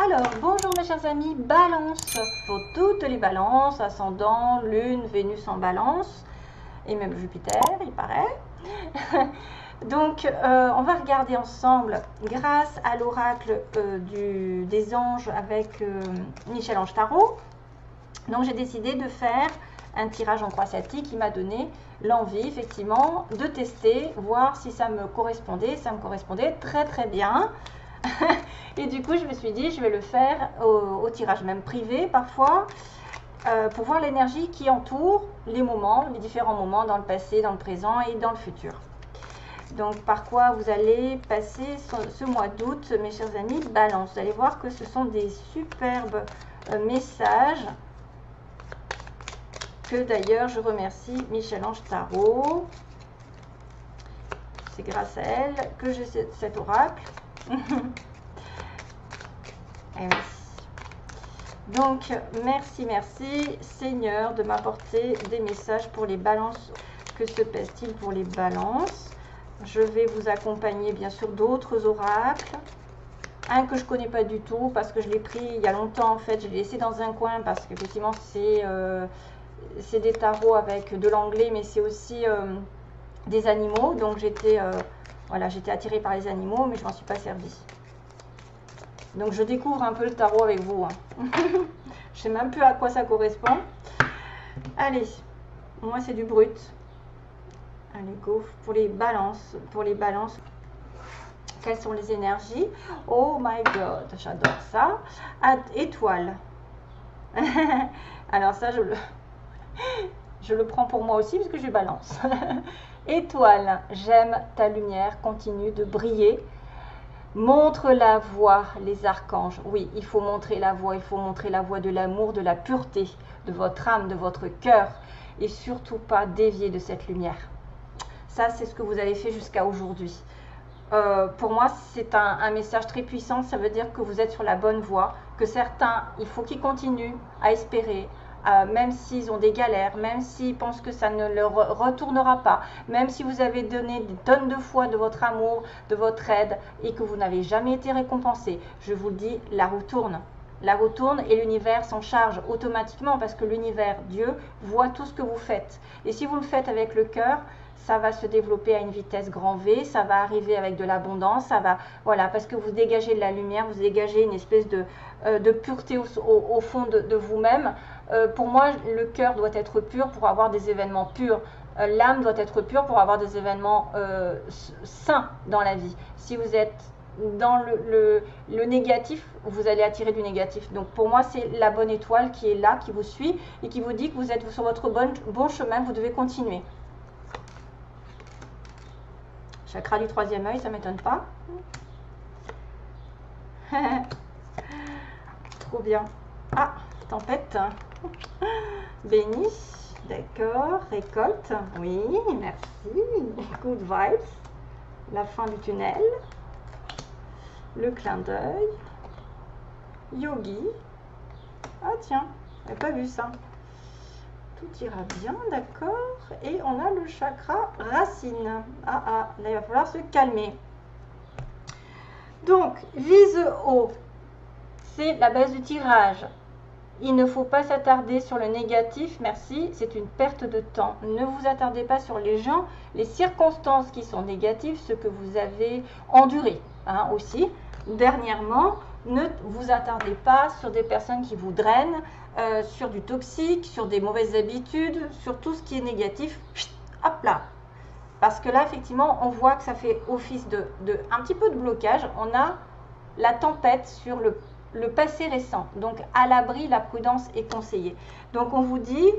Alors, bonjour mes chers amis, balance pour toutes les balances, ascendant, lune, Vénus en balance, et même Jupiter, il paraît. Donc, on va regarder ensemble, grâce à l'oracle des anges avec Michel-Ange Tarot. Donc, j'ai décidé de faire un tirage en croix celtique qui m'a donné l'envie, effectivement, de tester, voir si ça me correspondait. Ça me correspondait très très bien. Et du coup, je me suis dit, je vais le faire au tirage même privé parfois, pour voir l'énergie qui entoure les moments, les différents moments dans le passé, dans le présent et dans le futur. Donc, par quoi vous allez passer ce mois d'août, mes chers amis, balance. Vous allez voir que ce sont des superbes messages, que d'ailleurs, je remercie Michel-Ange Tarot. C'est grâce à elle que j'ai cet oracle. Eh oui. Donc, merci Seigneur de m'apporter des messages pour les balances. Que se passe-t-il pour les balances? Je vais vous accompagner bien sûr d'autres oracles. Un que je ne connais pas du tout parce que je l'ai pris il y a longtemps en fait. Je l'ai laissé dans un coin parce qu'effectivement c'est des tarots avec de l'anglais, mais c'est aussi des animaux. Donc j'étais voilà, j'étais attirée par les animaux, mais je m'en suis pas servie. Donc je découvre un peu le tarot avec vous. Hein. Je sais même plus à quoi ça correspond. Allez, moi c'est du brut. Allez, go pour les balances. Pour les balances, quelles sont les énergies? Oh my god, j'adore ça. Étoile. Alors ça, je le prends pour moi aussi parce que je balance. Étoile, j'aime ta lumière, continue de briller. Montre la voie, les archanges. Oui, il faut montrer la voie, il faut montrer la voie de l'amour, de la pureté, de votre âme, de votre cœur. Et surtout pas dévier de cette lumière. Ça, c'est ce que vous avez fait jusqu'à aujourd'hui. Pour moi, c'est un message très puissant. Ça veut dire que vous êtes sur la bonne voie, que certains, il faut qu'ils continuent à espérer, même s'ils ont des galères, même s'ils pensent que ça ne leur retournera pas, même si vous avez donné des tonnes de fois de votre amour, de votre aide, et que vous n'avez jamais été récompensé. Je vous le dis, la roue tourne. La roue tourne et l'univers s'en charge automatiquement parce que l'univers, Dieu, voit tout ce que vous faites. Et si vous le faites avec le cœur, ça va se développer à une vitesse grand V, ça va arriver avec de l'abondance, ça va, voilà, parce que vous dégagez de la lumière, vous dégagez une espèce de pureté au fond de vous-même. Pour moi, le cœur doit être pur pour avoir des événements purs. L'âme doit être pure pour avoir des événements sains dans la vie. Si vous êtes dans le négatif, vous allez attirer du négatif. Donc pour moi, c'est la bonne étoile qui est là, qui vous suit et qui vous dit que vous êtes sur votre bon chemin, vous devez continuer. Chakra du troisième œil, ça ne m'étonne pas. Trop bien. Ah, tempête. Béni. D'accord. Récolte. Oui, merci. Good vibes. La fin du tunnel. Le clin d'œil. Yogi. Ah tiens, j'avais pas vu ça. Tout ira bien, d'accord. Et on a le chakra racine. Là il va falloir se calmer. Donc, vise haut. C'est la base du tirage. Il ne faut pas s'attarder sur le négatif, merci, c'est une perte de temps. Ne vous attardez pas sur les gens, les circonstances qui sont négatives, ce que vous avez enduré aussi. Dernièrement, ne vous attardez pas sur des personnes qui vous drainent, sur du toxique, sur des mauvaises habitudes, sur tout ce qui est négatif. Hop là. Parce que là, effectivement, on voit que ça fait office de un petit peu de blocage. On a la tempête sur le passé récent. Donc, à l'abri, la prudence est conseillée. Donc, on vous dit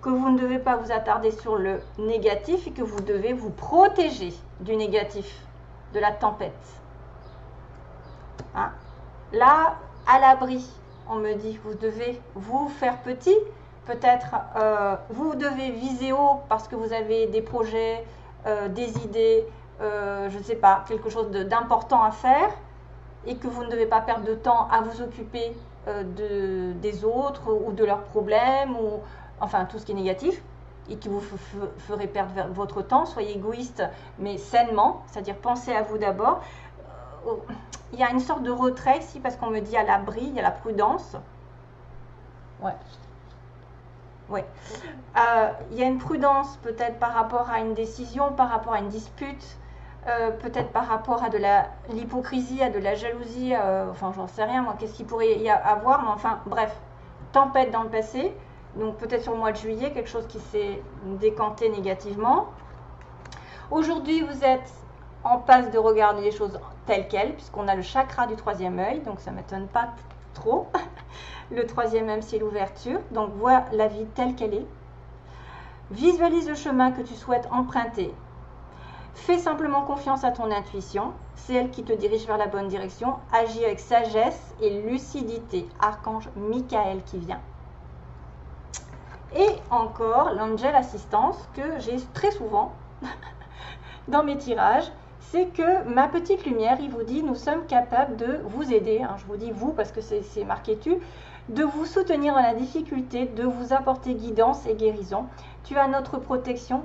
que vous ne devez pas vous attarder sur le négatif et que vous devez vous protéger du négatif, de la tempête. Là, à l'abri, on me dit, vous devez vous faire petit. Peut-être, vous devez viser haut parce que vous avez des projets, des idées, je ne sais pas, quelque chose d'important à faire et que vous ne devez pas perdre de temps à vous occuper des autres ou de leurs problèmes ou enfin tout ce qui est négatif et qui vous ferait perdre votre temps. Soyez égoïste mais sainement, c'est-à-dire pensez à vous d'abord. il y a une sorte de retrait ici parce qu'on me dit à l'abri, il y a la prudence. Ouais. Oui. Il y a une prudence peut-être par rapport à une décision, par rapport à une dispute, peut-être par rapport à de l'hypocrisie, à de la jalousie, enfin j'en sais rien moi, qu'est-ce qu'il pourrait y avoir, mais enfin bref, tempête dans le passé, donc peut-être sur le mois de juillet, quelque chose qui s'est décanté négativement. Aujourd'hui vous êtes en passe de regarder les choses telles quelles, puisqu'on a le chakra du troisième œil, donc ça ne m'étonne pas trop. Le troisième œil, c'est l'ouverture, donc vois la vie telle qu'elle est. Visualise le chemin que tu souhaites emprunter. Fais simplement confiance à ton intuition, c'est elle qui te dirige vers la bonne direction. Agis avec sagesse et lucidité. Archange Michael qui vient. Et encore, l'angel assistance que j'ai très souvent dans mes tirages, c'est que ma petite lumière, il vous dit, nous sommes capables de vous aider, hein, je vous dis vous parce que c'est marqué tu, de vous soutenir dans la difficulté, de vous apporter guidance et guérison. Tu as notre protection,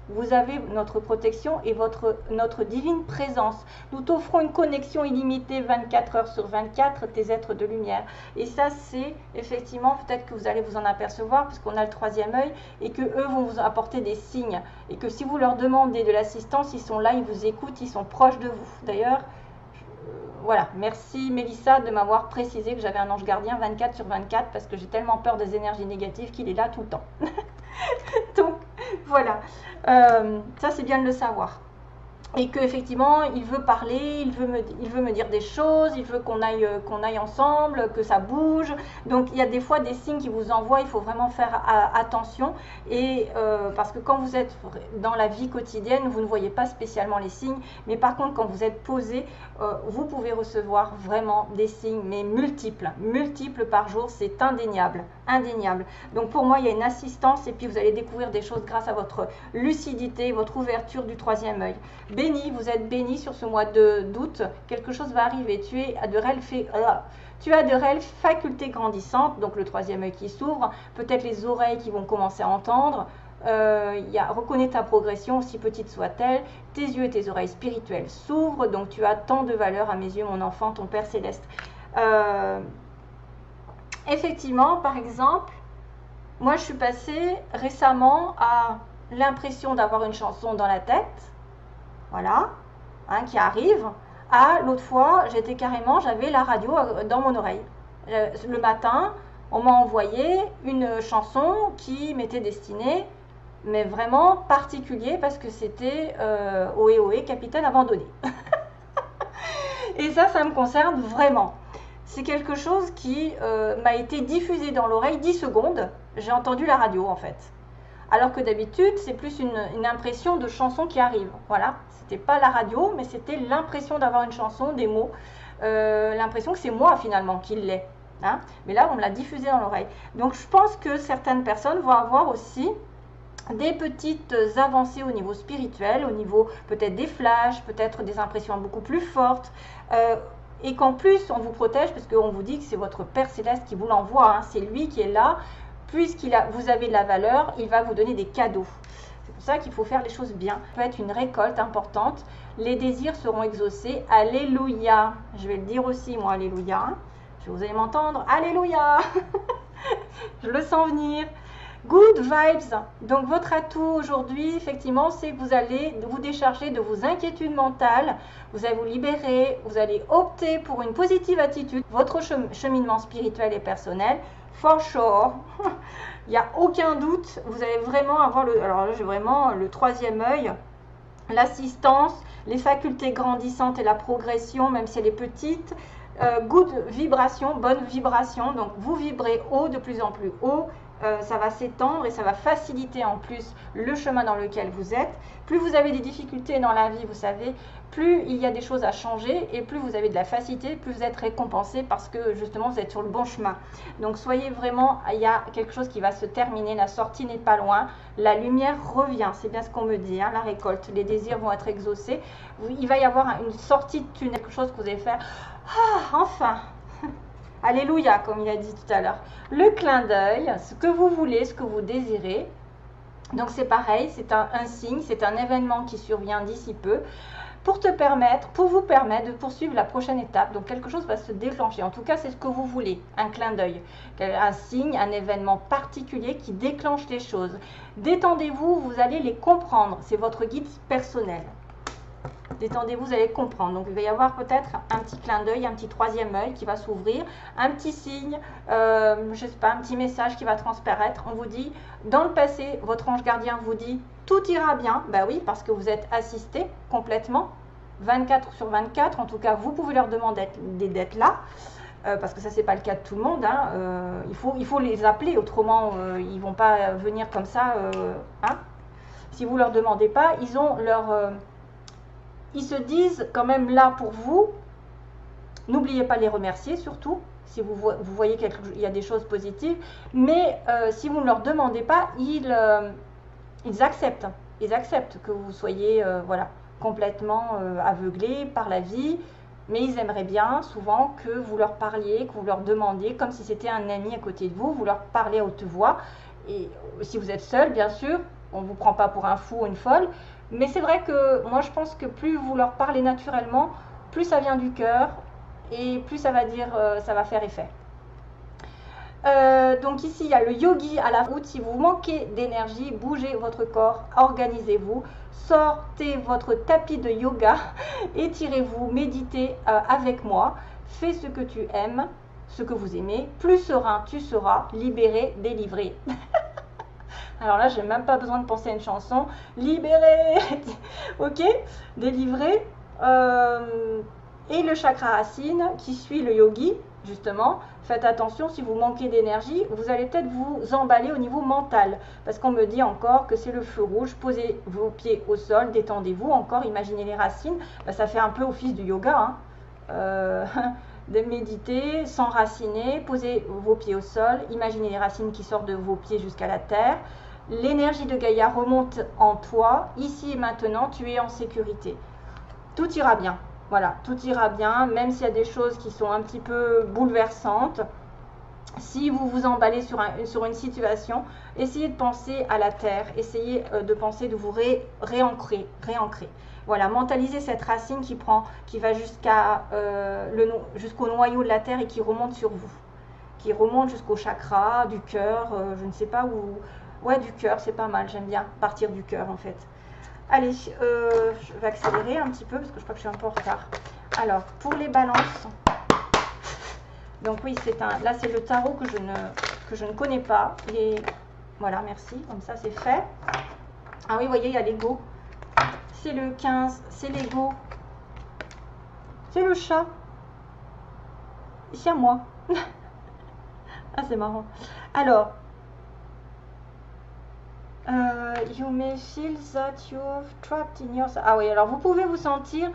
vous avez notre protection et notre divine présence. Nous t'offrons une connexion illimitée 24 heures sur 24, tes êtres de lumière. Et ça, c'est effectivement, peut-être que vous allez vous en apercevoir, parce qu'on a le troisième œil, et que eux vont vous apporter des signes. Et que si vous leur demandez de l'assistance, ils sont là, ils vous écoutent, ils sont proches de vous. D'ailleurs, voilà, merci Mélissa de m'avoir précisé que j'avais un ange gardien 24 sur 24 parce que j'ai tellement peur des énergies négatives qu'il est là tout le temps. Donc voilà, ça c'est bien de le savoir. Et qu'effectivement, il veut parler, il veut me dire des choses, il veut qu'on aille ensemble, que ça bouge. Donc, il y a des fois des signes qui vous envoient, il faut vraiment faire attention. Et parce que quand vous êtes dans la vie quotidienne, vous ne voyez pas spécialement les signes. Mais par contre, quand vous êtes posé, vous pouvez recevoir vraiment des signes, mais multiples par jour, c'est indéniable, indéniable. Donc, pour moi, il y a une assistance et puis vous allez découvrir des choses grâce à votre lucidité, votre ouverture du troisième œil. Béni, vous êtes béni sur ce mois d'août, quelque chose va arriver, tu as de réelles facultés grandissantes, donc le troisième œil qui s'ouvre, peut-être les oreilles qui vont commencer à entendre, reconnais ta progression, aussi petite soit-elle, tes yeux et tes oreilles spirituelles s'ouvrent, donc tu as tant de valeur à mes yeux, mon enfant, ton Père Céleste. Effectivement, par exemple, moi je suis passée récemment à l'impression d'avoir une chanson dans la tête, voilà, hein, qui arrive. L'autre fois, j'avais la radio dans mon oreille. Le matin, on m'a envoyé une chanson qui m'était destinée, mais vraiment particulier parce que c'était Ohé Ohé, capitaine abandonné. Et ça me concerne vraiment. C'est quelque chose qui m'a été diffusé dans l'oreille 10 secondes. J'ai entendu la radio en fait. Alors que d'habitude, c'est plus une impression de chanson qui arrive. Voilà, c'était pas la radio, mais c'était l'impression d'avoir une chanson, des mots. L'impression que c'est moi finalement qui l'ai. Hein, mais là, on me l'a diffusé dans l'oreille. Donc, je pense que certaines personnes vont avoir aussi des petites avancées au niveau spirituel, au niveau peut-être des flashs, peut-être des impressions beaucoup plus fortes. Et qu'en plus, on vous protège parce qu'on vous dit que c'est votre Père Céleste qui vous l'envoie. Hein, c'est lui qui est là. Vous avez de la valeur, il va vous donner des cadeaux. C'est pour ça qu'il faut faire les choses bien. Ça peut être une récolte importante. Les désirs seront exaucés. Alléluia. Je vais le dire aussi, moi, Alléluia. Vous allez m'entendre. Alléluia. Je le sens venir. Good vibes. Donc, votre atout aujourd'hui, effectivement, c'est que vous allez vous décharger de vos inquiétudes mentales. Vous allez vous libérer. Vous allez opter pour une positive attitude. Votre cheminement spirituel et personnel. For sure, il n'y a aucun doute, vous allez vraiment avoir alors là j'ai vraiment le troisième œil, l'assistance, les facultés grandissantes et la progression, même si elle est petite, good vibration, bonne vibration, donc vous vibrez haut, de plus en plus haut, ça va s'étendre et ça va faciliter en plus le chemin dans lequel vous êtes. Plus vous avez des difficultés dans la vie, vous savez, plus il y a des choses à changer et plus vous avez de la facilité, plus vous êtes récompensé parce que justement vous êtes sur le bon chemin. Donc soyez vraiment, il y a quelque chose qui va se terminer, la sortie n'est pas loin, la lumière revient, c'est bien ce qu'on me dit, hein, la récolte, les désirs vont être exaucés, il va y avoir une sortie de tunnel, quelque chose que vous allez faire, enfin. Alléluia, comme il a dit tout à l'heure. Le clin d'œil, ce que vous voulez, ce que vous désirez. Donc c'est pareil, c'est un signe, c'est un événement qui survient d'ici peu. pour vous permettre de poursuivre la prochaine étape. Donc quelque chose va se déclencher. En tout cas, c'est ce que vous voulez. Un clin d'œil, un signe, un événement particulier qui déclenche les choses. Détendez-vous, vous allez les comprendre. C'est votre guide personnel. Détendez-vous, vous allez comprendre. Donc, il va y avoir peut-être un petit clin d'œil, un petit troisième œil qui va s'ouvrir, un petit signe, je ne sais pas, un petit message qui va transparaître. On vous dit, dans le passé, votre ange gardien vous dit, tout ira bien. Ben oui, parce que vous êtes assisté complètement, 24 sur 24. En tout cas, vous pouvez leur demander d'être là, parce que ça, c'est pas le cas de tout le monde. Hein. Il faut les appeler, autrement, ils ne vont pas venir comme ça. Hein. Si vous ne leur demandez pas, ils ont leur... ils se disent quand même là pour vous. N'oubliez pas de les remercier surtout, si vous voyez qu'il y a des choses positives. Mais si vous ne leur demandez pas, ils acceptent. Ils acceptent que vous soyez voilà, complètement aveuglé par la vie. Mais ils aimeraient bien souvent que vous leur parliez, que vous leur demandiez, comme si c'était un ami à côté de vous. Vous leur parlez à haute voix. Et si vous êtes seul, bien sûr, on ne vous prend pas pour un fou ou une folle. Mais c'est vrai que moi je pense que plus vous leur parlez naturellement, plus ça vient du cœur et plus ça va dire, ça va faire effet. Donc ici il y a le yogi à la route. Si vous manquez d'énergie, bougez votre corps, organisez-vous, sortez votre tapis de yoga, étirez-vous, méditez avec moi, fais ce que tu aimes, ce que vous aimez, plus serein tu seras, libéré, délivré. Alors là, je n'ai même pas besoin de penser à une chanson. Libéré, ok, délivré. Et le chakra racine qui suit le yogi, justement. Faites attention, si vous manquez d'énergie, vous allez peut-être vous emballer au niveau mental. Parce qu'on me dit encore que c'est le feu rouge. Posez vos pieds au sol, détendez-vous. Encore, imaginez les racines. Ben, ça fait un peu office du yoga. Hein. De méditer, s'enraciner, posez vos pieds au sol. Imaginez les racines qui sortent de vos pieds jusqu'à la terre. L'énergie de Gaïa remonte en toi. Ici et maintenant, tu es en sécurité. Tout ira bien. Voilà, tout ira bien, même s'il y a des choses qui sont un petit peu bouleversantes. Si vous vous emballez sur une situation, essayez de penser à la terre. Essayez de penser de vous réancrer. Voilà, mentalisez cette racine qui va jusqu'au noyau de la terre et qui remonte sur vous. Qui remonte jusqu'au chakra, du cœur, je ne sais pas où... Ouais, du cœur, c'est pas mal, j'aime bien partir du cœur en fait. Allez, je vais accélérer un petit peu parce que je crois que je suis un peu en retard. Alors, pour les balances, donc oui, là c'est le tarot que je ne connais pas. Voilà, merci, comme ça c'est fait. Ah oui, vous voyez, il y a l'ego. C'est le 15, c'est l'ego. C'est le chat. C'est à moi. Ah, c'est marrant. Alors, you may feel that you're trapped in your... Ah oui, alors vous pouvez vous sentir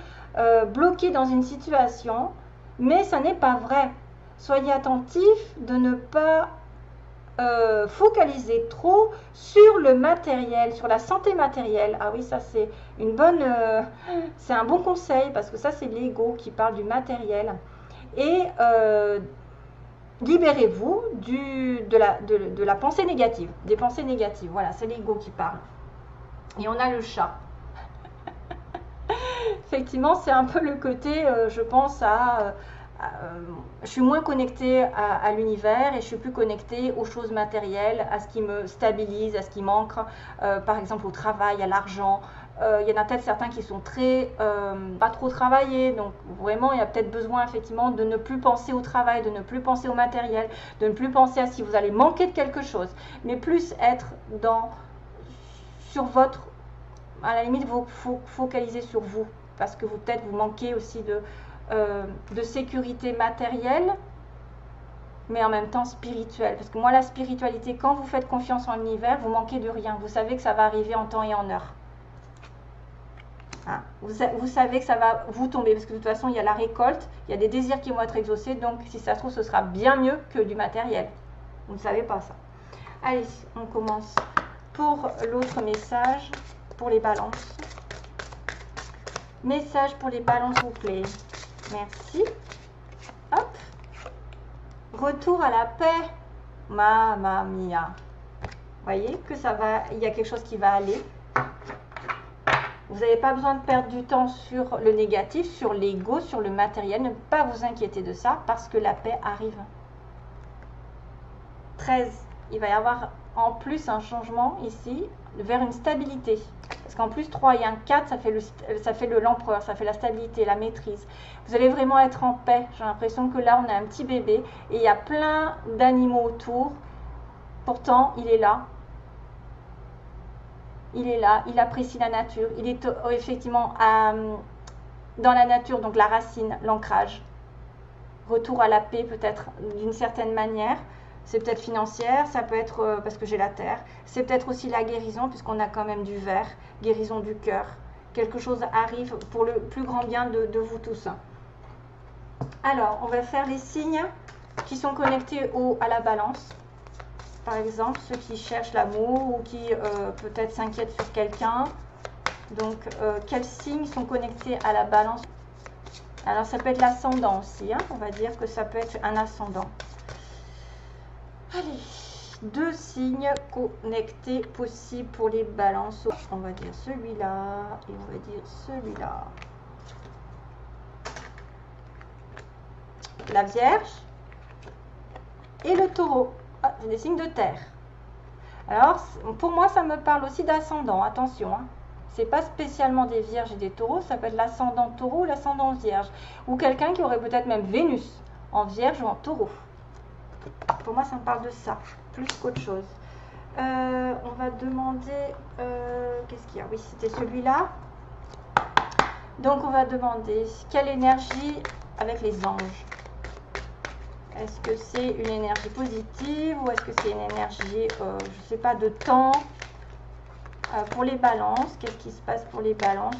bloqué dans une situation, mais ça n'est pas vrai. Soyez attentif de ne pas focaliser trop sur le matériel, sur la santé matérielle. Ah oui, ça c'est une bonne... c'est un bon conseil, parce que ça c'est l'ego qui parle du matériel. Et... libérez-vous de la pensée négative, des pensées négatives. Voilà, c'est l'ego qui parle. Et on a le chat. Effectivement, c'est un peu le côté, je pense, je suis moins connectée à l'univers et je suis plus connectée aux choses matérielles, à ce qui me stabilise, à ce qui m'ancre, par exemple au travail, à l'argent. Il y en a peut-être certains qui sont pas trop travaillés, donc vraiment il y a peut-être besoin effectivement de ne plus penser au travail, de ne plus penser au matériel, de ne plus penser à si vous allez manquer de quelque chose, mais plus être sur votre, à la limite vous focaliser sur vous, parce que peut-être vous manquez aussi de sécurité matérielle, mais en même temps spirituelle, parce que moi la spiritualité, quand vous faites confiance en l'univers, vous manquez de rien, vous savez que ça va arriver en temps et en heure. Ah, vous savez que ça va vous tomber, parce que de toute façon il y a la récolte, il y a des désirs qui vont être exaucés, donc si ça se trouve ce sera bien mieux que du matériel. Vous ne savez pas ça. Allez, on commence pour l'autre message, pour les balances. Message pour les balances, s'il vous plaît. Merci. Hop. Retour à la paix. Mamma mia. Vous voyez que ça va, il y a quelque chose qui va aller. Vous n'avez pas besoin de perdre du temps sur le négatif, sur l'ego, sur le matériel. Ne pas vous inquiéter de ça parce que la paix arrive. 13. Il va y avoir en plus un changement ici vers une stabilité. Parce qu'en plus 3 et un 4, ça fait l'empereur, ça fait la stabilité, la maîtrise. Vous allez vraiment être en paix. J'ai l'impression que là, on a un petit bébé et il y a plein d'animaux autour. Pourtant, il est là. Il est là, il apprécie la nature. Il est effectivement dans la nature, donc la racine, l'ancrage. Retour à la paix peut-être d'une certaine manière. C'est peut-être financière, ça peut être parce que j'ai la terre. C'est peut-être aussi la guérison, puisqu'on a quand même du verre, guérison du cœur. Quelque chose arrive pour le plus grand bien de vous tous. Alors, on va faire les signes qui sont connectés à la balance. Par exemple, ceux qui cherchent l'amour ou qui peut-être s'inquiètent sur quelqu'un. Donc, quels signes sont connectés à la balance? Alors, ça peut être l'ascendant aussi. Hein. On va dire que ça peut être un ascendant. Allez, 2 signes connectés possibles pour les balances. On va dire celui-là et on va dire celui-là. La Vierge et le Taureau. Ah, j'ai des signes de terre. Alors, pour moi, ça me parle aussi d'ascendant. Attention, hein. C'est pas spécialement des Vierges et des Taureaux. Ça peut être l'ascendant Taureau ou l'ascendant Vierge. Ou quelqu'un qui aurait peut-être même Vénus en Vierge ou en Taureau. Pour moi, ça me parle de ça, plus qu'autre chose. On va demander... qu'est-ce qu'il y a? Oui, c'était celui-là. Donc, on va demander quelle énergie avec les anges. Est-ce que c'est une énergie positive ou est-ce que c'est une énergie, je ne sais pas, de temps pour les balances? Qu'est-ce qui se passe pour les balances?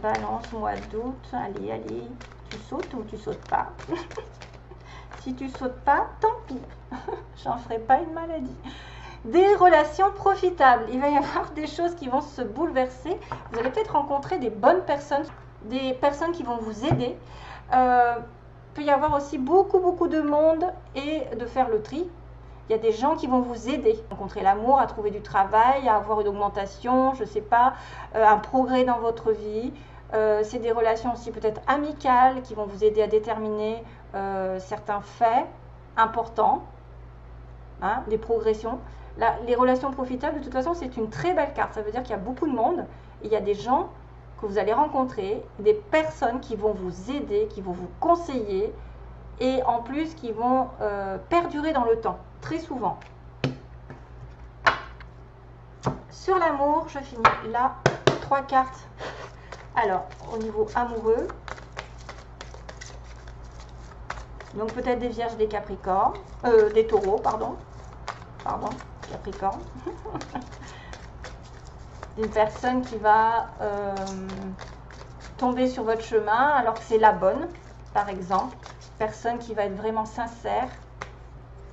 Balance, mois d'août. Allez, allez. Tu sautes ou tu sautes pas? Si tu sautes pas, tant pis. J'en ferai pas une maladie. Des relations profitables. Il va y avoir des choses qui vont se bouleverser. Vous allez peut-être rencontrer des bonnes personnes, des personnes qui vont vous aider. Peut y avoir aussi beaucoup de monde et de faire le tri. Il y a des gens qui vont vous aider à rencontrer l'amour, à trouver du travail, à avoir une augmentation, je ne sais pas, un progrès dans votre vie. C'est des relations aussi peut-être amicales qui vont vous aider à déterminer certains faits importants, hein, des progressions. Là, les relations profitables, de toute façon, c'est une très belle carte. Ça veut dire qu'il y a beaucoup de monde et il y a des gens que vous allez rencontrer, des personnes qui vont vous aider, qui vont vous conseiller et en plus qui vont perdurer dans le temps, très souvent. Sur l'amour, je finis là, 3 cartes. Alors, au niveau amoureux, donc peut-être des Vierges, des Capricornes, des Taureaux, pardon, Capricorne. Une personne qui va tomber sur votre chemin alors que c'est la bonne, par exemple. Personne qui va être vraiment sincère.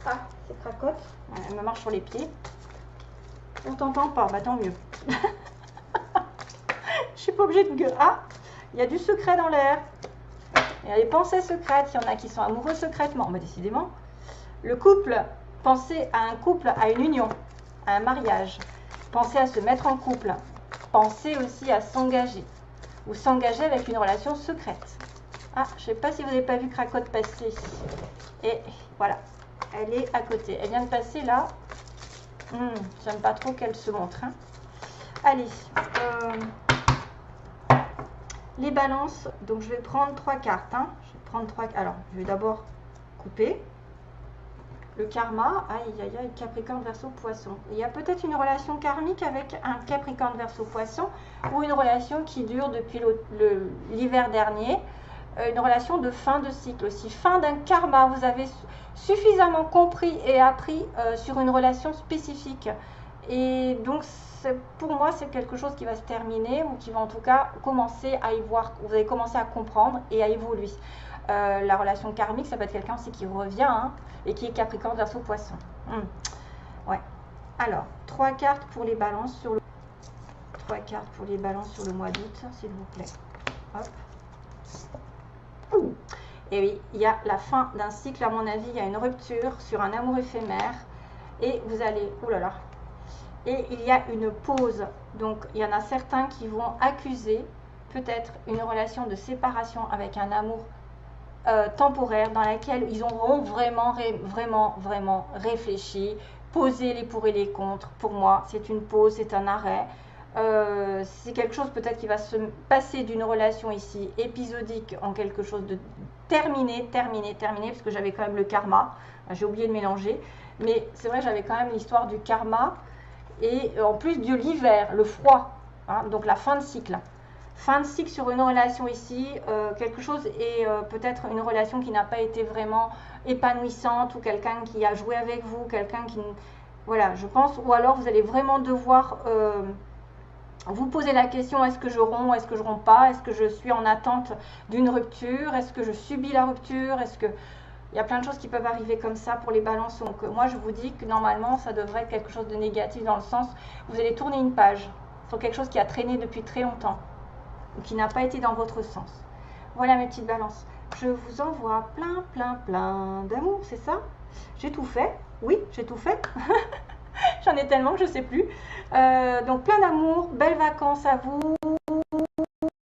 Ah, c'est cracotte. Elle me marche sur les pieds. On t'entend pas, bah tant mieux. Je suis pas obligée de gueuler. Ah, il y a du secret dans l'air. Il y a des pensées secrètes. Il y en a qui sont amoureux secrètement. Bah, décidément. Le couple, pensez à un couple, à une union, à un mariage. Pensez à se mettre en couple. Pensez aussi à s'engager. Ou s'engager avec une relation secrète. Ah, je ne sais pas si vous n'avez pas vu Cracotte passer. Et voilà, elle est à côté. Elle vient de passer là. J'aime pas trop qu'elle se montre. Hein. Allez. Les balances. Donc je vais prendre 3 cartes. Hein. Je vais prendre 3. Alors, je vais d'abord couper. Le karma, aïe aïe aïe, Capricorne, Verseau, Poisson. Il y a peut-être une relation karmique avec un Capricorne, Verseau, Poisson ou une relation qui dure depuis l'hiver dernier. Une relation de fin de cycle aussi, fin d'un karma. Vous avez suffisamment compris et appris sur une relation spécifique. Et donc, pour moi, c'est quelque chose qui va se terminer ou qui va en tout cas commencer à y voir. Vous allez commencer à comprendre et à évoluer. La relation karmique, ça peut être quelqu'un aussi qui revient hein, et qui est Capricorne, Verseau, Poisson. Ouais. Alors, 3 cartes pour les balances sur le 3 cartes pour les balances sur le mois d'août, s'il vous plaît. Hop. Et oui, il y a la fin d'un cycle, à mon avis, il y a une rupture sur un amour éphémère. Et vous allez, oh là là, et il y a une pause. Donc il y en a certains qui vont accuser peut-être une relation de séparation avec un amour temporaire dans laquelle ils auront vraiment réfléchi, posé les pour et les contre. Pour moi, c'est une pause, c'est un arrêt. C'est quelque chose peut-être qui va se passer d'une relation ici épisodique en quelque chose de terminé, parce que j'avais quand même le karma. J'ai oublié de mélanger, mais c'est vrai que j'avais quand même l'histoire du karma et en plus de l'hiver, le froid, hein, donc la fin de cycle. Fin de cycle sur une relation ici, quelque chose et peut-être une relation qui n'a pas été vraiment épanouissante ou quelqu'un qui a joué avec vous, quelqu'un qui... Voilà, je pense, ou alors vous allez vraiment devoir vous poser la question, est-ce que je romps, est-ce que je romps pas, est-ce que je suis en attente d'une rupture, est-ce que je subis la rupture, est-ce que... Il y a plein de choses qui peuvent arriver comme ça pour les balances. Donc moi je vous dis que normalement ça devrait être quelque chose de négatif dans le sens, vous allez tourner une page sur quelque chose qui a traîné depuis très longtemps, qui n'a pas été dans votre sens. Voilà mes petites balances. Je vous envoie plein d'amour, c'est ça? J'ai tout fait. Oui, j'ai tout fait. J'en ai tellement que je ne sais plus. Donc plein d'amour, belles vacances à vous.